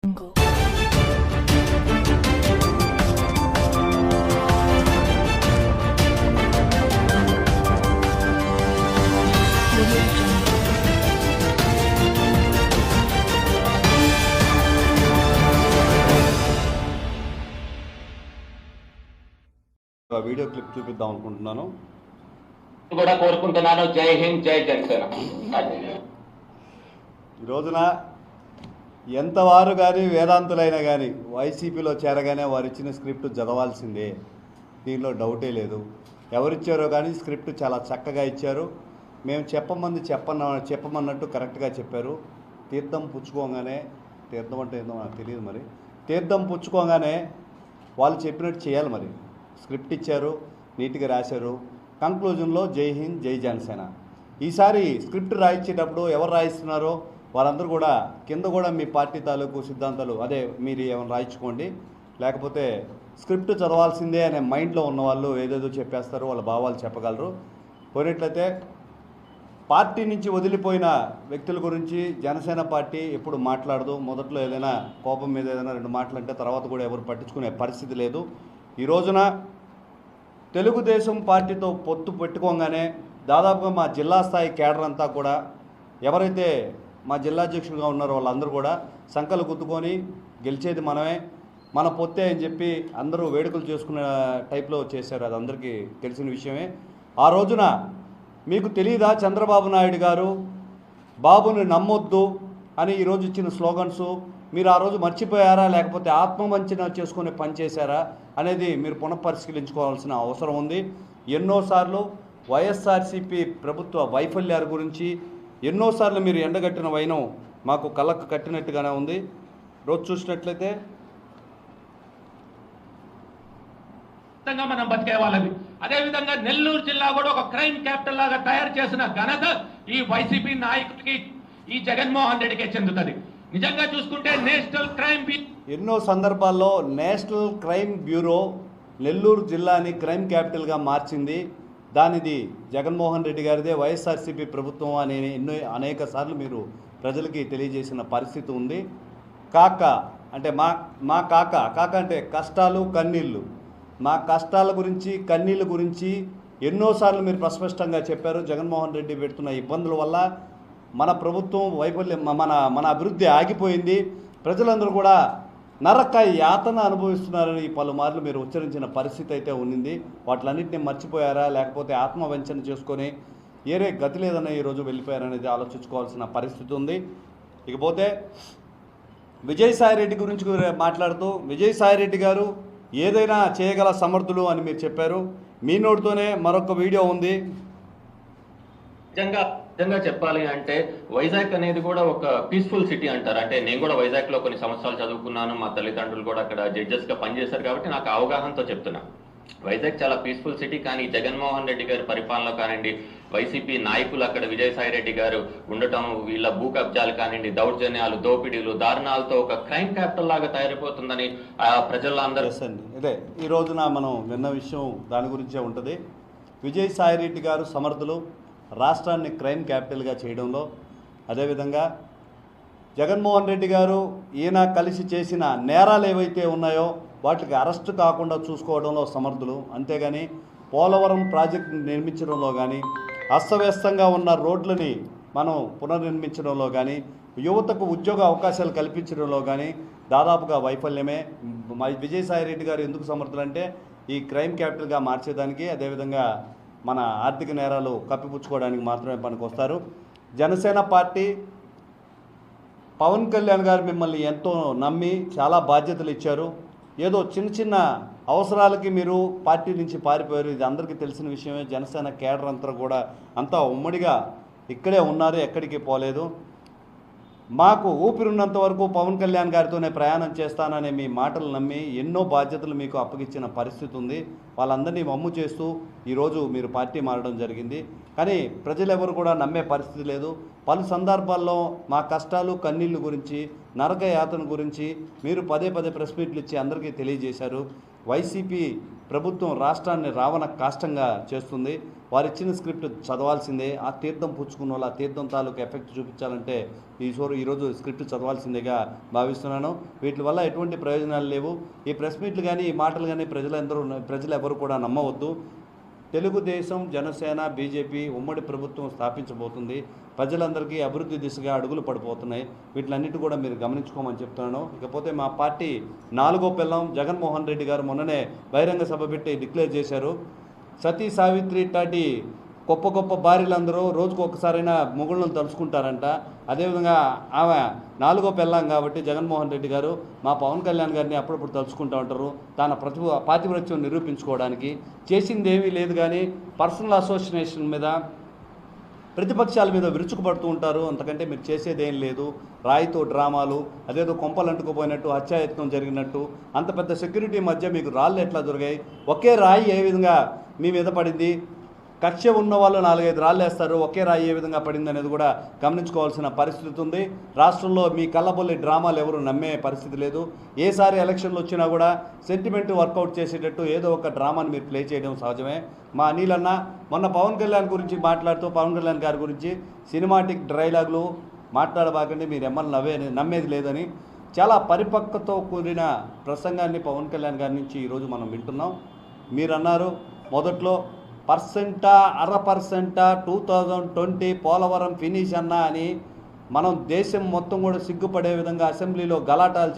Jungle. Audio Jungle. ఒక video clip చూపిద్దాం అనుకుంటున్నాను. కూడా కోరుకుంటున్నాను. జై హింద్, జై జనసేన. ఈ రోజున ఎంతవారు కానీ వేదాంతులైనా కానీ వైసీపీలో చేరగానే వారు ఇచ్చిన స్క్రిప్ట్ చదవాల్సిందే, దీనిలో డౌటే లేదు. ఎవరిచ్చారో కానీ స్క్రిప్ట్ చాలా చక్కగా ఇచ్చారు. మేము చెప్పమన్నట్టు కరెక్ట్గా చెప్పారు. తీర్థం పుచ్చుకోగానే, తీర్థం అంటే ఏందో నాకు తెలియదు, మరి తీర్థం పుచ్చుకోగానే వాళ్ళు చెప్పినట్టు చేయాలి. మరి స్క్రిప్ట్ ఇచ్చారు, నీట్గా రాశారు. కంక్లూజన్లో జై హింద్, జై జనసేన. ఈసారి స్క్రిప్ట్ రాయించేటప్పుడు ఎవరు రాయిస్తున్నారో వారందరూ కూడా కింద కూడా మీ పార్టీ తాలూకు సిద్ధాంతాలు అదే మీరు ఏమైనా రాయించుకోండి, లేకపోతే స్క్రిప్ట్ చదవాల్సిందే అనే మైండ్లో ఉన్నవాళ్ళు ఏదేదో చెప్పేస్తారు, వాళ్ళ భావాలు చెప్పగలరు. పోయినట్లయితే పార్టీ నుంచి వదిలిపోయిన వ్యక్తుల గురించి జనసేన పార్టీ ఎప్పుడు మాట్లాడదు. మొదట్లో ఏదైనా కోపం మీద ఏదైనా రెండు మాటలు అంటే తర్వాత కూడా ఎవరు పట్టించుకునే పరిస్థితి లేదు. ఈ రోజున తెలుగుదేశం పార్టీతో పొత్తు పెట్టుకోగానే దాదాపుగా మా జిల్లా స్థాయి కేడర్ అంతా కూడా ఎవరైతే మా జిల్లా అధ్యక్షులుగా ఉన్నారో వాళ్ళందరూ కూడా సంకలు గుద్దుకొని గెలిచేది మనమే, మన పొత్తే అని చెప్పి అందరూ వేడుకలు చేసుకునే టైప్లో చేశారు. అది అందరికీ తెలిసిన విషయమే. ఆ రోజున మీకు తెలియదా, చంద్రబాబు నాయుడు గారు బాబుని నమ్మొద్దు అని ఈరోజు ఇచ్చిన స్లోగన్సు మీరు ఆ రోజు మర్చిపోయారా, లేకపోతే ఆత్మవంచన చేసుకునే పని చేశారా అనేది మీరు పునఃపరిశీలించుకోవాల్సిన అవసరం ఉంది. ఎన్నోసార్లు వైఎస్ఆర్సీపీ ప్రభుత్వ వైఫల్యాల గురించి ఎన్నోసార్లు మీరు ఎండగట్టిన వైనం మాకు కళ్ళకు కట్టినట్టుగానే ఉంది. రోజు చూసినట్లయితే మనం బతికే వాళ్ళవి. అదేవిధంగా నెల్లూరు జిల్లా కూడా ఒక క్రైమ్ క్యాపిటల్ లాగా తయారు చేసిన ఘనత ఈ వైసీపీ నాయకుడికి, ఈ జగన్మోహన్ రెడ్డికే చెందుతుంది. నిజంగా చూసుకుంటే నేషనల్ క్రైమ్ ఎన్నో సందర్భాల్లో నేషనల్ క్రైమ్ బ్యూరో నెల్లూరు జిల్లాని క్రైమ్ క్యాపిటల్గా మార్చింది. దానిది జగన్మోహన్ రెడ్డి గారిదే, వైఎస్ఆర్సీపీ ప్రభుత్వం అని అనేక సార్లు మీరు ప్రజలకి తెలియజేసిన పరిస్థితి ఉంది. కాక అంటే మా కాక అంటే కష్టాలు కన్నీళ్ళు, మా కష్టాల గురించి కన్నీళ్ళ గురించి ఎన్నోసార్లు మీరు ప్రస్పష్టంగా చెప్పారు. జగన్మోహన్ రెడ్డి పెడుతున్న ఇబ్బందుల వల్ల మన ప్రభుత్వం వైఫల్యం, మన అభివృద్ధి ఆగిపోయింది, ప్రజలందరూ కూడా నరక యాతన అనుభవిస్తున్నారని పలుమార్లు మీరు ఉచ్చరించిన పరిస్థితి అయితే ఉన్నింది. వాటిలన్నింటినీ మర్చిపోయారా, లేకపోతే ఆత్మవంచన చేసుకొని ఏరే గతి లేదని ఈరోజు వెళ్ళిపోయారనేది ఆలోచించుకోవాల్సిన పరిస్థితి ఉంది. ఇకపోతే విజయసాయిరెడ్డి గురించి మాట్లాడుతూ, విజయసాయిరెడ్డి గారు ఏదైనా చేయగల సమర్థులు అని మీరు చెప్పారు. మీ నోటితోనే మరొక వీడియో ఉంది. నిజంగా చెప్పాలి అంటే వైజాగ్ అనేది కూడా ఒక పీస్ఫుల్ సిటీ అంటారు. అంటే నేను కూడా వైజాగ్ లో కొన్ని సంవత్సరాలు చదువుకున్నాను, మా తల్లిదండ్రులు కూడా అక్కడ జడ్జెస్ గా పనిచేశారు కాబట్టి నాకు అవగాహనతో చెప్తున్నా. వైజాగ్ చాలా పీస్ఫుల్ సిటీ. కానీ జగన్మోహన్ రెడ్డి గారి పరిపాలనలో కానివ్వండి, వైసీపీ నాయకులు అక్కడ విజయసాయి రెడ్డి గారు ఉండటం, వీళ్ళ భూ కబ్జాలు కానివ్వండి, దౌర్జన్యాలు, దోపిడీలు, దారుణాలతో ఒక క్రైమ్ క్యాపిటల్ లాగా తయారైపోతుందని ప్రజలందరూ ఇదే ఈ రోజున మనం విన్న విషయం దాని గురించే ఉంటుంది. విజయసాయి రెడ్డి గారు సమర్థులు రాష్ట్రాన్ని క్రైమ్ క్యాపిటల్గా చేయడంలో. అదేవిధంగా జగన్మోహన్ రెడ్డి గారు ఈయన కలిసి చేసిన నేరాలు ఏవైతే ఉన్నాయో వాటికి అరెస్టు కాకుండా చూసుకోవడంలో సమర్థులు. అంతేగాని పోలవరం ప్రాజెక్టు నిర్మించడంలో కానీ, అస్తవ్యస్తంగా ఉన్న రోడ్లని మనం పునర్నిర్మించడంలో కానీ, యువతకు ఉద్యోగ అవకాశాలు కల్పించడంలో కానీ దాదాపుగా వైఫల్యమే. విజయసాయి రెడ్డి గారు ఎందుకు సమర్థులంటే ఈ క్రైమ్ క్యాపిటల్గా మార్చేదానికి, అదేవిధంగా మన ఆర్థిక నేరాలు కప్పిపుచ్చుకోవడానికి మాత్రమే పనికొస్తారు. జనసేన పార్టీ, పవన్ కళ్యాణ్ గారు మిమ్మల్ని ఎంతో నమ్మి చాలా బాధ్యతలు ఇచ్చారు. ఏదో చిన్న చిన్న అవసరాలకి మీరు పార్టీ నుంచి పారిపోయారు. ఇది అందరికీ తెలిసిన విషయమే. జనసేన కేడర్ అంతా ఉమ్మడిగా ఇక్కడే ఉన్నారు, ఎక్కడికి పోలేదు. మాకు ఊపిరున్నంత వరకు పవన్ కళ్యాణ్ గారితోనే ప్రయాణం చేస్తాననే మీ మాటలు నమ్మి ఎన్నో బాధ్యతలు మీకు అప్పగించిన పరిస్థితి ఉంది. వాళ్ళందరినీ వమ్ము చేస్తూ ఈరోజు మీరు పార్టీ మారడం జరిగింది. కానీ ప్రజలెవరు కూడా నమ్మే పరిస్థితి లేదు. పలు సందర్భాల్లో మా కష్టాలు కన్నీళ్ళు గురించి, నరక యాతన గురించి మీరు పదే ప్రెస్ మీట్లు ఇచ్చి అందరికీ తెలియజేశారు. వైసీపీ ప్రభుత్వం రాష్ట్రాన్ని రావణ కాష్టంగా చేస్తుంది. వారు ఇచ్చిన స్క్రిప్ట్ చదవాల్సిందే. ఆ తీర్థం పుచ్చుకున్న వాళ్ళు ఆ తీర్థం తాలూకు ఎఫెక్ట్ చూపించాలంటే ఈరోజు స్క్రిప్ట్ చదవాల్సిందేగా భావిస్తున్నాను. వీటి వల్ల ఎటువంటి ప్రయోజనాలు లేవు. ఈ ప్రెస్ మీట్లు కానీ ఈ మాటలు కానీ ప్రజలు ఎవరు కూడా నమ్మవద్దు. తెలుగుదేశం, జనసేన, బీజేపీ ఉమ్మడి ప్రభుత్వం స్థాపించబోతుంది. ప్రజలందరికీ అభివృద్ధి దిశగా అడుగులు పడిపోతున్నాయి. వీటిలన్నిటి కూడా మీరు గమనించుకోమని చెప్తున్నాను. ఇకపోతే మా పార్టీ 4వ పిల్లం జగన్మోహన్ రెడ్డి గారు మొన్ననే బహిరంగ సభ పెట్టి డిక్లేర్ చేశారు. సతీ సావిత్రి టాటి గొప్ప భార్యలందరూ రోజుకు ఒక్కసారైనా మొగుళ్ళను తలుచుకుంటారంట. అదేవిధంగా ఆమె 4వ పిల్లం కాబట్టి జగన్మోహన్ రెడ్డి గారు మా పవన్ కళ్యాణ్ గారిని అప్పుడప్పుడు తలుచుకుంటూ ఉంటారు. తన పాతివ్రత్యం నిరూపించుకోవడానికి చేసింది ఏమీ లేదు, కానీ పర్సనల్ అసోసియేషన్ మీద ప్రతిపక్షాల మీద విరుచుకుపడుతూ ఉంటారు. అంతకంటే మీరు చేసేదేం లేదు. రాయితో డ్రామాలు, అదేదో కొంపలు అంటుకుపోయినట్టు, హత్యాయత్నం జరిగినట్టు, అంత పెద్ద సెక్యూరిటీ మధ్య మీకు రాళ్ళు ఎట్లా దొరికాయి? ఒకే రాయి ఏ విధంగా మీ మీద పడింది? కక్ష ఉన్న వాళ్ళు 4-5 రాళ్ళు వేస్తారు, ఒకే రాయి ఏ విధంగా పడింది అనేది కూడా గమనించుకోవాల్సిన పరిస్థితి ఉంది. రాష్ట్రంలో మీ కళ్ళబొల్లి డ్రామాలు ఎవరు నమ్మే పరిస్థితి లేదు. ఏసారి ఎలక్షన్లు వచ్చినా కూడా సెంటిమెంట్ వర్కౌట్ చేసేటట్టు ఏదో ఒక డ్రామాని మీరు ప్లే చేయడం సహజమే. మా అనిల్ అన్న మొన్న పవన్ కళ్యాణ్ గురించి మాట్లాడుతూ పవన్ కళ్యాణ్ గారి గురించి సినిమాటిక్ డైలాగులు మాట్లాడబాకండి, మీరు ఎమ్మల్ని నమ్మేది లేదని చాలా పరిపక్వతో కూడిన ప్రసంగాన్ని పవన్ కళ్యాణ్ గారి నుంచి ఈరోజు మనం వింటున్నాం. మీరు అన్నారు మొదట్లో 0.5% 2020 పోలవరం ఫినిష్ అన్నా అని మనం దేశం మొత్తం కూడా సిగ్గుపడే విధంగా అసెంబ్లీలో గలాటాలు